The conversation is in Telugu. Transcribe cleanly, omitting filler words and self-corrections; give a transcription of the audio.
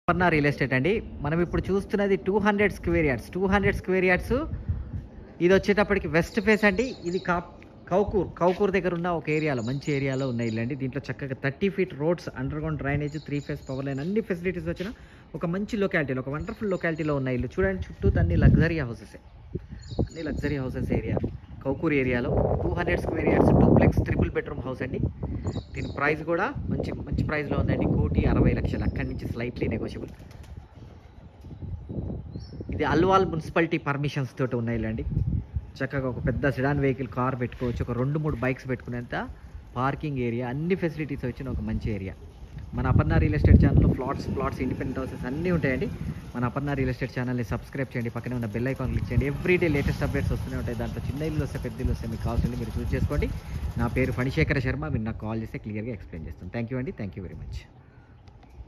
అపర్ణ రియల్ ఎస్టేట్ అండి. మనం ఇప్పుడు చూస్తున్నది 200 స్క్వేర్ యార్డ్స్. 200 స్క్వేర్ యార్డ్స్ ఇది వచ్చేటప్పటికి వెస్ట్ ఫేస్ అండి. ఇది కౌకూర్ దగ్గర ఉన్న ఒక ఏరియాలో, మంచి ఏరియాలో ఉన్న ఇల్లు అండి. దీంట్లో చక్కగా 30 feet roads, under ground drainage, 3 phase power line, అన్ని ఫెసిలిటీస్ వచ్చిన ఒక మంచి లొకాలిటీలో, ఒక వండర్ఫుల్ లొకాలిటీలో ఉన్న ఇల్లు. చూడండి, చుట్టూ అన్ని లగ్జరీ హౌసెస్, అన్ని లగ్జరీ హౌసెస్ ఏరియా, కౌకూర్ ఏరియాలో 200 square yards duplex 3 bedroom house అండి. దీని ప్రైస్ కూడా మంచి ప్రైస్లో ఉందండి. 1,60,00,000. అక్కడి నుంచి స్లైట్లీ నెగోషియబుల్. ఇది అల్వాల్ మున్సిపాలిటీ పర్మిషన్స్ తోటి ఉన్న ఇల్లు అండి. చక్కగా ఒక పెద్ద సెడాన్ వెహికల్, కార్ పెట్టుకోవచ్చు. ఒక 2-3 బైక్స్ పెట్టుకునేంత పార్కింగ్ ఏరియా, అన్ని ఫెసిలిటీస్ వచ్చిన ఒక మంచి ఏరియా. మన అపర్ణ రియల్ ఎస్టేట్ ఛానల్లో ప్లాట్స్, ఇండిపెండెంట్ హౌసెస్ అన్నీ ఉంటాయండి. మన అపర్ణ రియల్ ఎస్టేట్ ఛానల్ని సబ్స్క్రైబ్ చేయండి. పక్కనే ఉన్న బెల్ ఐకాన్ క్లిక్ చేయండి. ఎవ్రీడే లేటెస్ట్ అప్డేట్స్ వస్తూనే ఉంటాయి. దాంట్లో చిన్న ఇల్లు వస్తే, పెద్ద ఇల్లు వస్తే మీకు కావాల్సింది మీరు చూస్ చేసుకోండి. నా పేరు ఫణిశేఖర శర్మ. మీరు నాకు కాల్ చేస్తే క్లియర్గా ఎక్స్ప్లెయిన్ చేస్తాను. థ్యాంక్ యూ అండి. Thank you very much.